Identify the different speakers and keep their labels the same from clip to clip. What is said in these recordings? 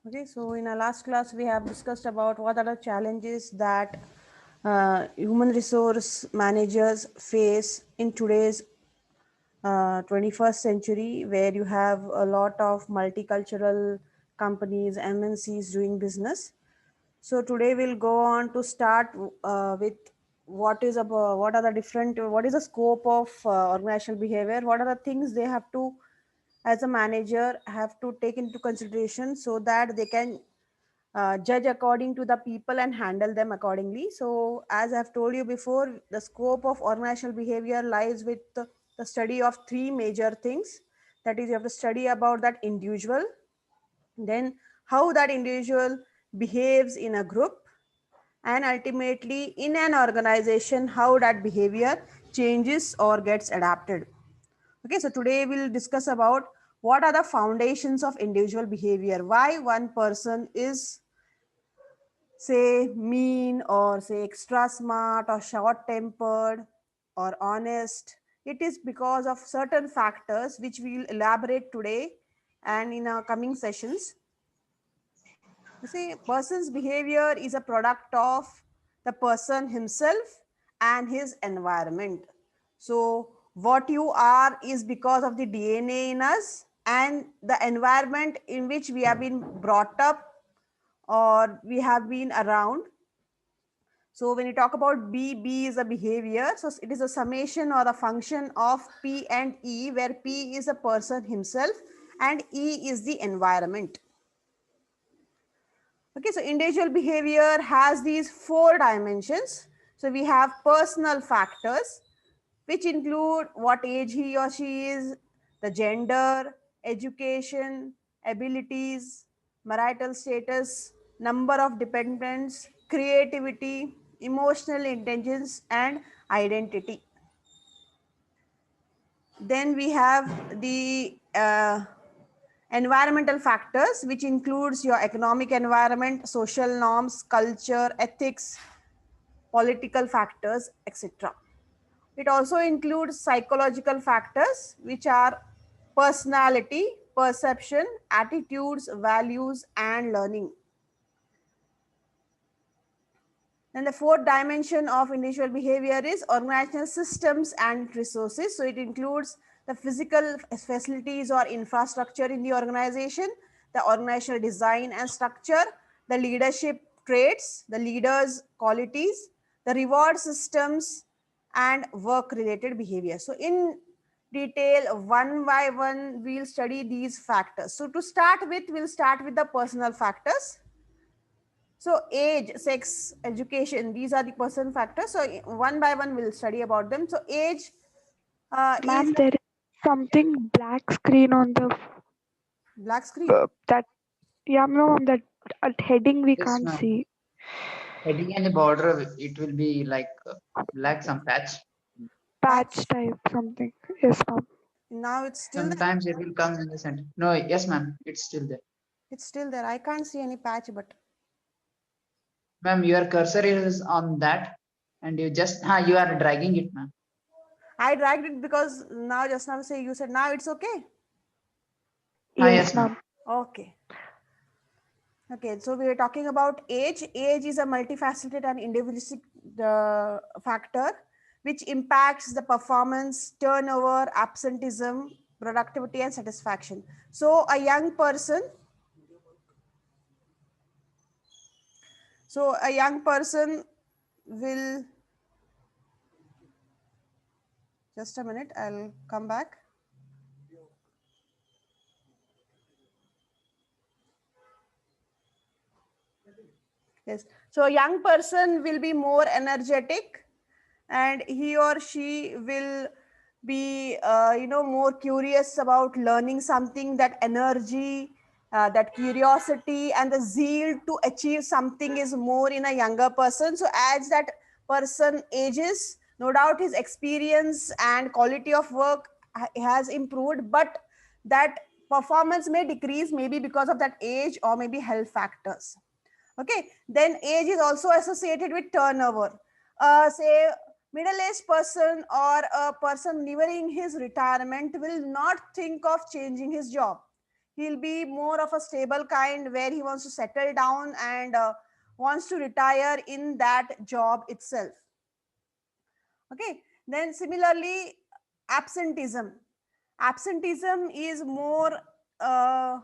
Speaker 1: Okay, so in our last class, we have discussed about what are the challenges that human resource managers face in today's 21st century, where you have a lot of multicultural companies, MNCs doing business. So today we'll go on to start with what are the different, what is the scope of organizational behavior, what are the things they have to, as a manager, have to take into consideration so that they can judge according to the people and handle them accordingly. So as I've told you before, the scope of organizational behavior lies with the study of three major things. That is, you have to study about that individual, then how that individual behaves in a group, and ultimately in an organization, how that behavior changes or gets adapted. Okay, so today we'll discuss about what are the foundations of individual behavior, why one person is, say, mean, or say extra smart, or short tempered, or honest. It is because of certain factors which we will elaborate today and in our coming sessions. You see, person's behavior is a product of the person himself and his environment. So what you are is because of the DNA in us and the environment in which we have been brought up or we have been around. So when you talk about B is a behavior. So it is a summation or a function of P and E, where P is a person himself and E is the environment. Okay, so individual behavior has these four dimensions. So we have personal factors, which include what age he or she is, the gender, education, abilities, marital status, number of dependents, creativity, emotional intelligence, and identity. Then we have the environmental factors, which includes your economic environment, social norms, culture, ethics, political factors, etc. It also includes psychological factors, which are personality, perception, attitudes, values, and learning. Then the fourth dimension of individual behavior is organizational systems and resources. So it includes the physical facilities or infrastructure in the organization, the organizational design and structure, the leadership traits, the leaders' qualities, the reward systems, and work related behavior. So in detail, one by one, we'll study these factors. So to start with, we'll start with the personal factors. So age, sex, education, these are the person factors. So one by one we'll study about them. So age is
Speaker 2: Ma'am, there is something black screen on the
Speaker 1: black screen.
Speaker 2: that. Yeah, no, ma'am, that heading we
Speaker 3: Yes,
Speaker 2: can't
Speaker 3: ma'am.
Speaker 2: see.
Speaker 3: Heading and the border, it will be like black some patch.
Speaker 2: Patch
Speaker 1: Patch.
Speaker 2: type something. Yes, ma'am.
Speaker 1: Now it's still there.
Speaker 3: Sometimes it will come in the center. No, yes, ma'am. It's still there.
Speaker 1: It's still there. I can't see any patch, but
Speaker 3: Ma'am, your cursor is on that, and you just you are dragging it, ma'am.
Speaker 1: I dragged it because now just now say you said now it's okay.
Speaker 2: Yes,
Speaker 3: Yes, ma'am.
Speaker 2: ma'am.
Speaker 1: Okay. Okay, so we are talking about age. Age is a multifaceted and individualistic factor which impacts the performance, turnover, absenteeism, productivity, and satisfaction. So a young person, will, just a minute, I'll come back. Yes. So a young person will be more energetic and he or she will be, more curious about learning something. That energy, that curiosity and the zeal to achieve something is more in a younger person. So as that person ages, no doubt his experience and quality of work has improved, but that performance may decrease, maybe because of that age or maybe health factors. Okay, then age is also associated with turnover. Say middle-aged person or a person nearing his retirement will not think of changing his job. He'll be more of a stable kind where he wants to settle down and wants to retire in that job itself. Okay, then similarly, absenteeism. Absenteeism is more uh,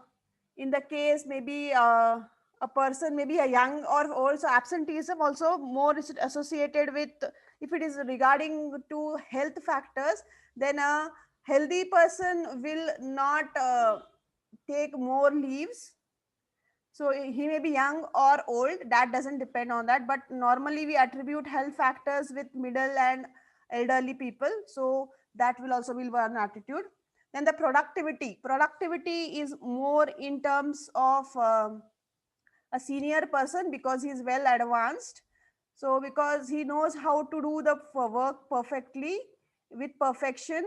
Speaker 1: in the case maybe a person, maybe a young or old. So absenteeism also more is associated with, if it is regarding to health factors, then a healthy person will not take more leaves. So he may be young or old, that doesn't depend on that, but normally we attribute health factors with middle and elderly people, so that will also be one attitude. Then the productivity is more in terms of a senior person, because he is well advanced, so because he knows how to do the work perfectly, with perfection,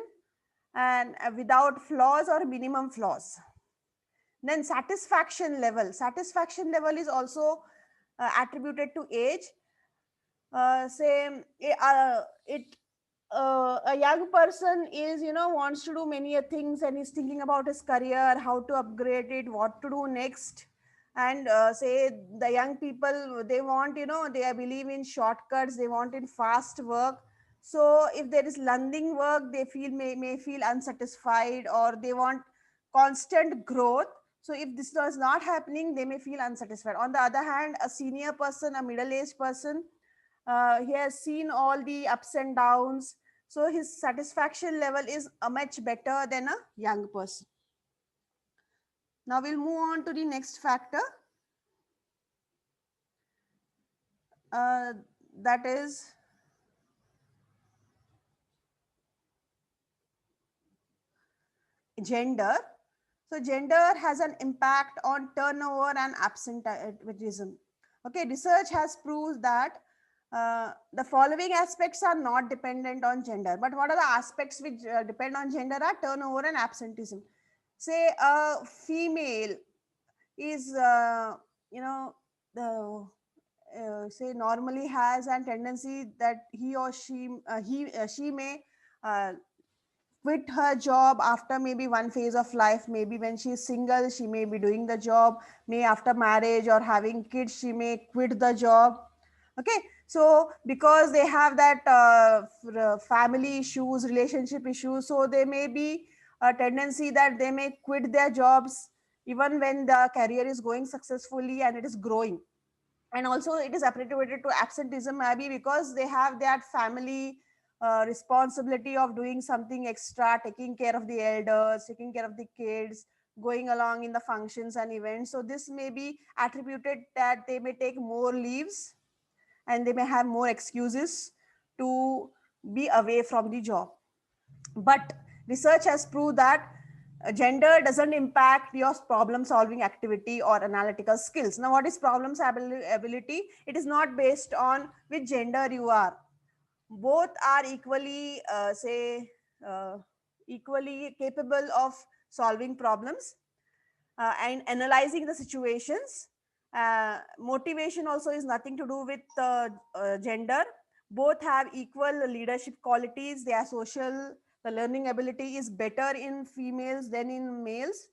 Speaker 1: and without flaws or minimum flaws. Then satisfaction level is also attributed to age. Say it a young person is, wants to do many things and is thinking about his career, how to upgrade it, what to do next. And say the young people, they want, they believe in shortcuts, they want in fast work. So if there is learning work, they may feel unsatisfied, or they want constant growth. So if this is not happening, they may feel unsatisfied. On the other hand, a senior person, a middle-aged person, he has seen all the ups and downs, so his satisfaction level is much better than a young person. Now we'll move on to the next factor, uh, that is gender. So gender has an impact on turnover and absenteeism. Okay, research has proved that the following aspects are not dependent on gender. But what are the aspects which depend on gender? Are turnover and absenteeism. Say a female is, you know, the say normally has a tendency that he or she may uh, quit her job after maybe one phase of life. Maybe when she is single, she may be doing the job. May after marriage or having kids, she may quit the job. Okay, so because they have that family issues, relationship issues, so there may be a tendency that they may quit their jobs even when the career is going successfully and it is growing. And also it is attributed to absenteeism, maybe because they have that family responsibility of doing something extra, taking care of the elders, taking care of the kids, going along in the functions and events. So this may be attributed that they may take more leaves, and they may have more excuses to be away from the job. But research has proved that gender doesn't impact your problem solving activity or analytical skills. Now what is problem ability? It is not based on which gender you are. Both are equally uh, equally capable of solving problems and analyzing the situations. Motivation also is nothing to do with gender. Both have equal leadership qualities. They are social. The learning ability is better in females than in males.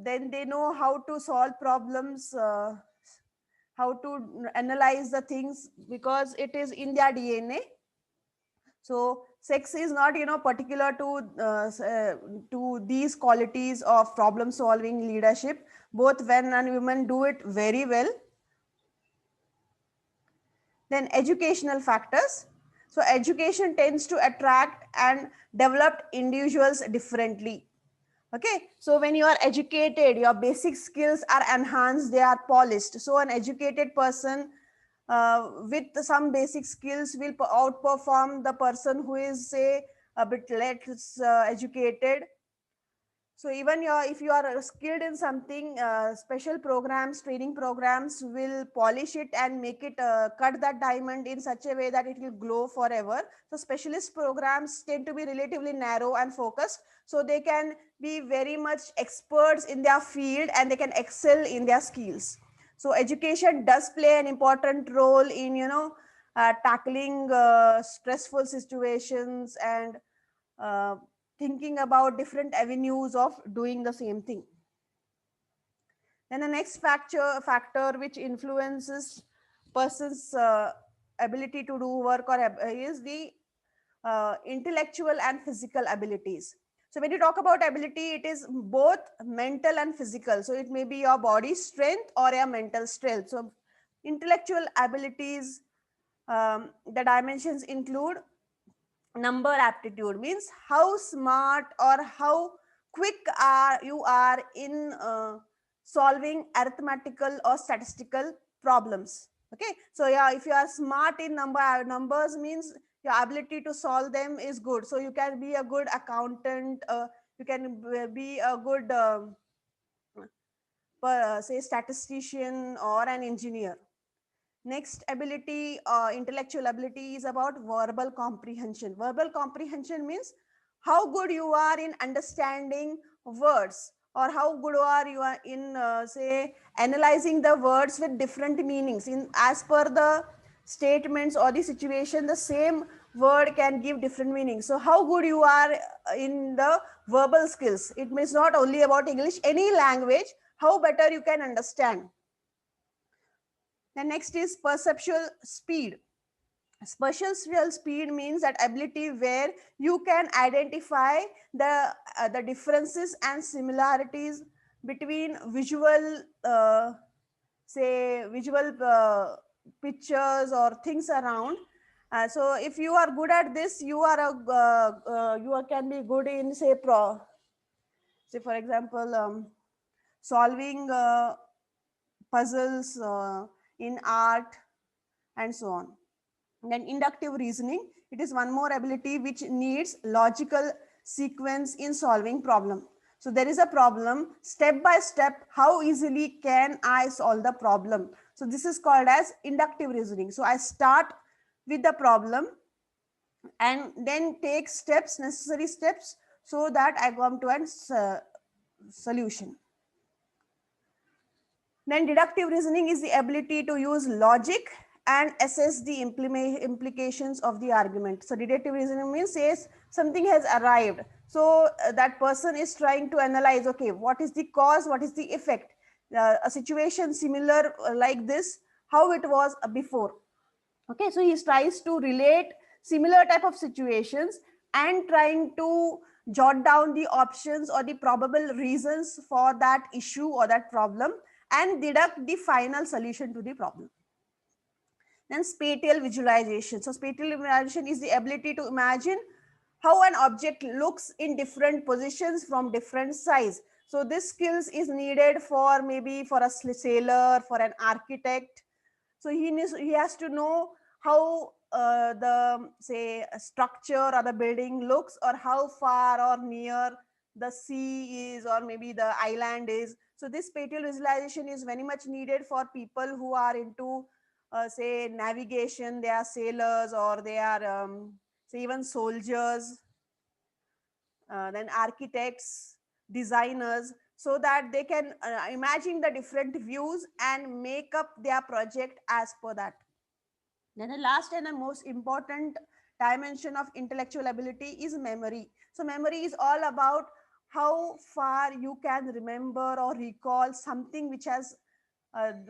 Speaker 1: Then they know how to solve problems, how to analyze the things, because it is in their DNA. So sex is not, particular to these qualities of problem solving, leadership. Both men and women do it very well. Then educational factors. So education tends to attract and develop individuals differently. Okay, so when you are educated, your basic skills are enhanced, they are polished. So an educated person with some basic skills will outperform the person who is, say, a bit less educated. So even if you are skilled in something, special programs, training programs will polish it and make it cut that diamond in such a way that it will glow forever. So specialist programs tend to be relatively narrow and focused, so they can be very much experts in their field and they can excel in their skills. So education does play an important role in, tackling stressful situations and uh, thinking about different avenues of doing the same thing. Then the next factor which influences person's ability to do work or is the intellectual and physical abilities. So when you talk about ability, it is both mental and physical. So it may be your body strength or your mental strength. So intellectual abilities, the dimensions include number aptitude, means how smart or how quick are you are in solving arithmetical or statistical problems. Okay, so yeah, if you are smart in numbers, means your ability to solve them is good, so you can be a good accountant, you can be a good say statistician or an engineer. Next ability, intellectual ability, is about verbal comprehension. Verbal comprehension means how good you are in understanding words, or how good are you are in say analyzing the words with different meanings. In as per the statements or the situation, the same word can give different meanings. So how good you are in the verbal skills. It means not only about English, any language, how better you can understand. The next is perceptual speed. Perceptual speed means that ability where you can identify the differences and similarities between visual say visual pictures or things around. So if you are good at this, you are you can be good in say for example solving puzzles in art and so on. Then inductive reasoning, it is one more ability which needs logical sequence in solving problem. So there is a problem, step by step, how easily can I solve the problem? So this is called as inductive reasoning. So I start with the problem and then take steps, necessary steps, so that I come to a solution. Then deductive reasoning is the ability to use logic and assess the implications of the argument. So deductive reasoning means says something has arrived. So that person is trying to analyze, okay, what is the cause, what is the effect? A situation similar like this, how it was before. Okay, so he tries to relate similar type of situations and trying to jot down the options or the probable reasons for that issue or that problem and deduct the final solution to the problem. Then spatial visualization. So spatial visualization is the ability to imagine how an object looks in different positions from different size. So this skills is needed for maybe for a sailor, for an architect. So he has to know how the say structure or the building looks, or how far or near the sea is, or maybe the island is. So this spatial visualization is very much needed for people who are into say navigation, they are sailors, or they are say even soldiers, then architects, designers, so that they can imagine the different views and make up their project as per that. Then the last and the most important dimension of intellectual ability is memory. So memory is all about how far you can remember or recall something which has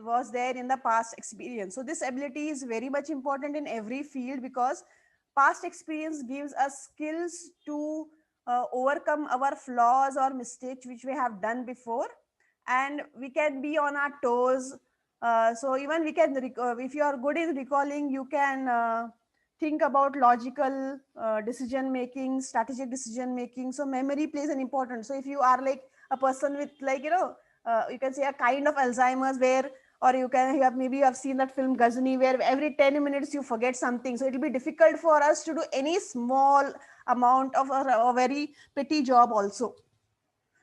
Speaker 1: was there in the past experience. So this ability is very much important in every field, because past experience gives us skills to overcome our flaws or mistakes which we have done before, and we can be on our toes. So even we can if you are good in recalling, you can think about logical decision making, strategic decision making. So memory plays an important. So if you are like a person with, like, you can say a kind of Alzheimer's, where, or you have maybe you have seen that film Ghazni, where every 10 minutes you forget something. So it will be difficult for us to do any small amount of a very petty job also.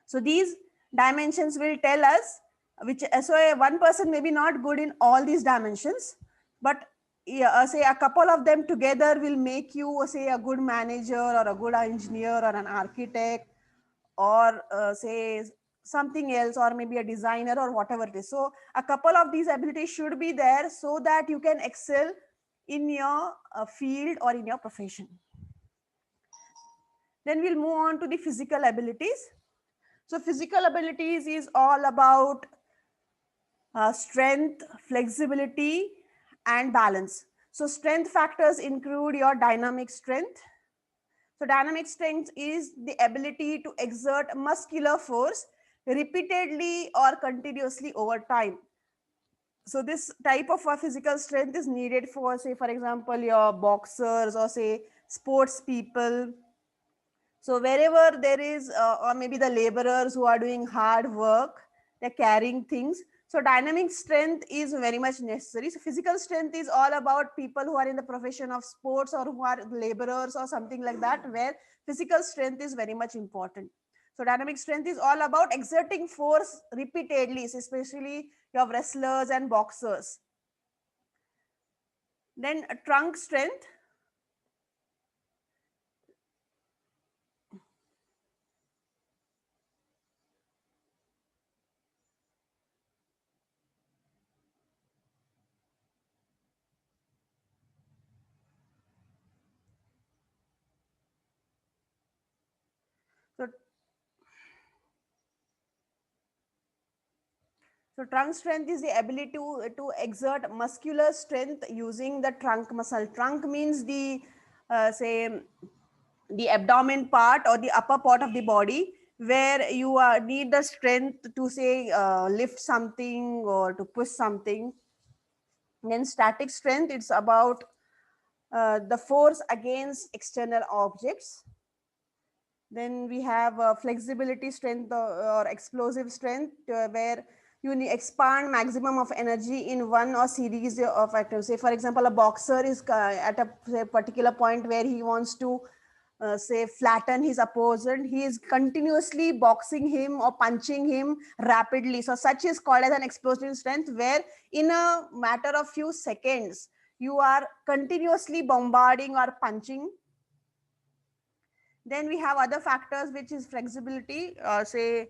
Speaker 1: So these dimensions will tell us which, so one person may be not good in all these dimensions, but say a couple of them together will make you say a good manager, or a good engineer, or an architect, or say something else, or maybe a designer, or whatever it is. So a couple of these abilities should be there so that you can excel in your field or in your profession. Then we'll move on to the physical abilities. So physical abilities is all about strength, flexibility, and balance. So strength factors include your dynamic strength. So dynamic strength is the ability to exert muscular force repeatedly or continuously over time. So this type of physical strength is needed for, say, for example, your boxers or say sports people. So wherever there is, or maybe the laborers who are doing hard work, they're carrying things. So dynamic strength is very much necessary. So physical strength is all about people who are in the profession of sports or who are laborers or something like that, where physical strength is very much important. So dynamic strength is all about exerting force repeatedly, especially your wrestlers and boxers. Then trunk strength. So So trunk strength is the ability to exert muscular strength using the trunk muscle. Trunk means the say the abdomen part or the upper part of the body where you need the strength to say lift something or to push something. Then static strength, it's about the force against external objects. Then we have flexibility strength or explosive strength where you expand maximum of energy in one or series of items. Say for example, a boxer is at a say, particular point where he wants to say flatten his opponent. He is continuously boxing him or punching him rapidly. So such is called as an explosive strength, where in a matter of few seconds you are continuously bombarding or punching. Then we have other factors, which is flexibility, say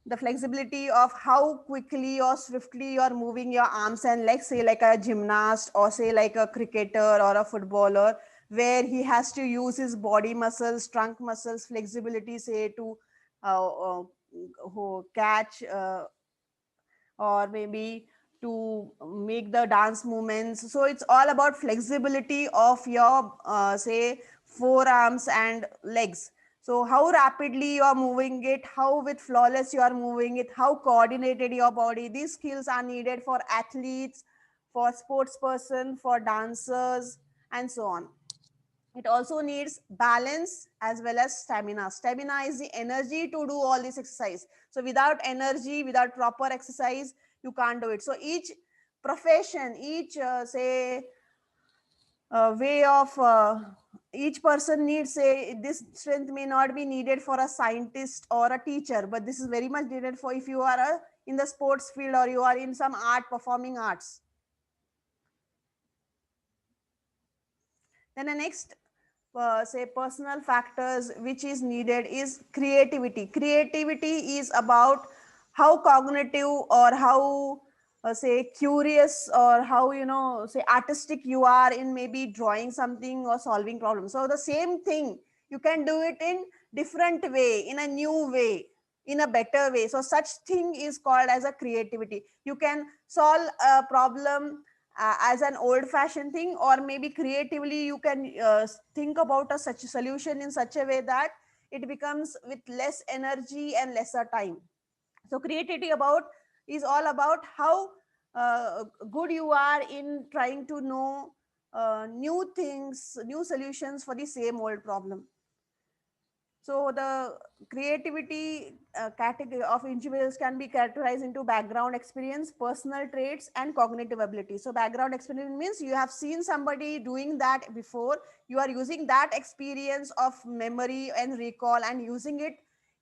Speaker 1: the flexibility of how quickly or swiftly you're moving your arms and legs, say like a gymnast or say like a cricketer or a footballer, where he has to use his body muscles, trunk muscles, flexibility, say to catch or maybe to make the dance movements. So it's all about flexibility of your say forearms and legs. So how rapidly you are moving it, how with flawless you are moving it, how coordinated your body. These skills are needed for athletes, for sports person, for dancers, and so on. It also needs balance as well as stamina. Stamina is the energy to do all this exercise. So without energy, without proper exercise, you can't do it. So each profession, each say way of each person needs, say this strength may not be needed for a scientist or a teacher, but this is very much needed for if you are in the sports field or you are in some art, performing arts. Then the next say personal factors which is needed is creativity. Creativity is about how cognitive or how say curious or how say artistic you are in maybe drawing something or solving problems. So the same thing you can do it in different way, in a new way, in a better way. So such thing is called as a creativity. You can solve a problem as an old fashioned thing, or maybe creatively you can think about a such a solution in such a way that it becomes with less energy and lesser time. So creativity about is all about how good you are in trying to know new things, new solutions for the same old problem. So the creativity category of individuals can be characterized into background experience, personal traits, and cognitive ability. So background experience means you have seen somebody doing that before. You are using that experience of memory and recall and using it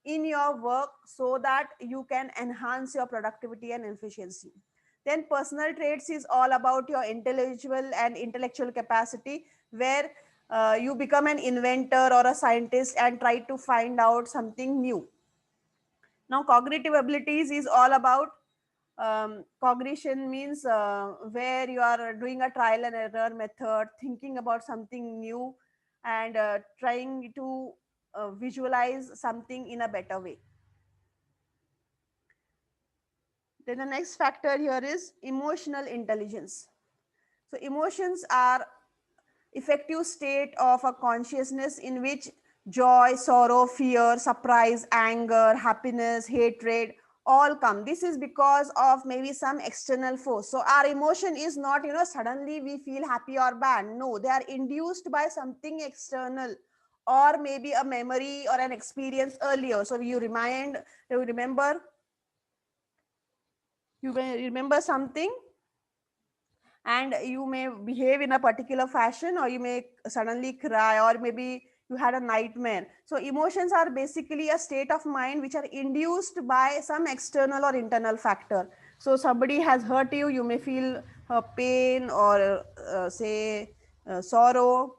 Speaker 1: in your work so that you can enhance your productivity and efficiency. Then personal traits is all about your intellectual and intellectual capacity, where you become an inventor or a scientist and try to find out something new. Now cognitive abilities is all about cognition means where you are doing a trial and error method, thinking about something new and trying to visualize something in a better way. Then the next factor here is emotional intelligence. So emotions are effective state of a consciousness in which joy, sorrow, fear, surprise, anger, happiness, hatred all come. This is because of maybe some external force. So our emotion is not, suddenly we feel happy or bad. No, they are induced by something external, or maybe a memory or an experience earlier. So you remember, you may remember something, and you may behave in a particular fashion, or you may suddenly cry, or maybe you had a nightmare. So emotions are basically a state of mind which are induced by some external or internal factor. So somebody has hurt you, you may feel pain, or say sorrow.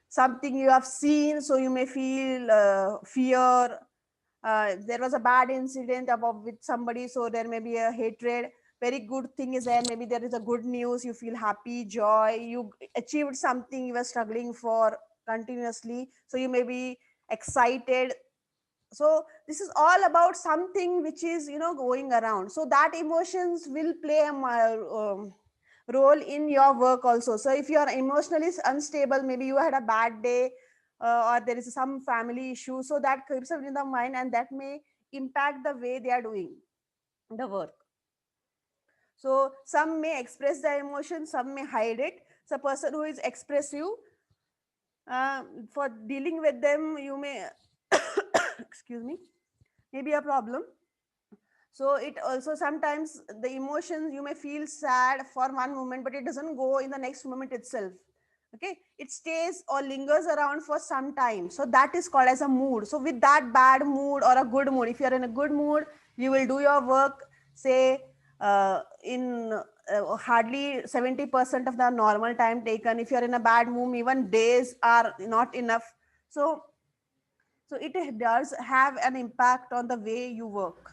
Speaker 1: Something you have seen, so you may feel fear. There was a bad incident about with somebody, so there may be a hatred. Very good thing is there, maybe there is a good news, you feel happy, joy, you achieved something you were struggling for continuously, so you may be excited. So this is all about something which is going around, so that emotions will play a role in your work also. So if you are emotionally unstable, maybe you had a bad day, or there is some family issue, so that keeps up in the mind, and that may impact the way they are doing the work. So some may express the emotion, some may hide it. So a person who is expressive, for dealing with them, you may excuse me, may be a problem. So it also sometimes the emotions, you may feel sad for one moment, but it doesn't go in the next moment itself. Okay, it stays or lingers around for some time, so that is called as a mood. So with that bad mood or a good mood, if you are in a good mood, you will do your work, say in hardly 70% of the normal time taken. If you are in a bad mood, even days are not enough. So it does have an impact on the way you work.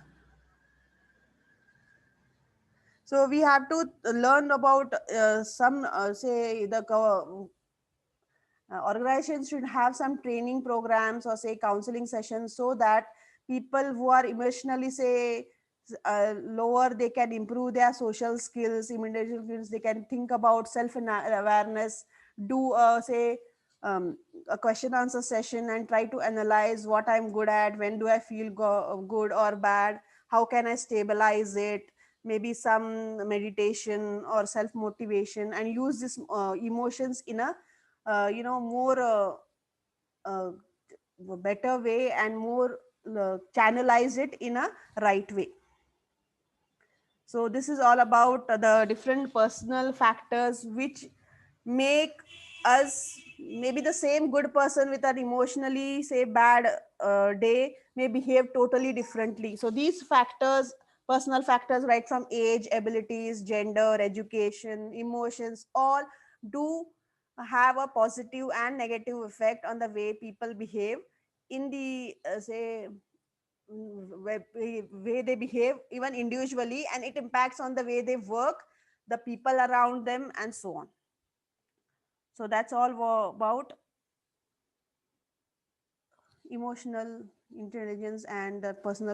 Speaker 1: So we have to learn about some say the organizations should have some training programs, or say counseling sessions, so that people who are emotionally say lower, they can improve their social skills, individual skills. They can think about self awareness, do say a question answer session, and try to analyze what I'm good at, when do I feel good or bad, how can I stabilize it. Maybe some meditation or self motivation, and use this emotions in a more uh, better way, and more channelize it in a right way. So this is all about the different personal factors which make us, maybe the same good person with an emotionally say bad day may behave totally differently. So these factors, personal factors, right from age, abilities, gender, education, emotions, all do have a positive and negative effect on the way people behave in the say way they behave even individually, and it impacts on the way they work, the people around them, and so on. So that's all about emotional intelligence and personal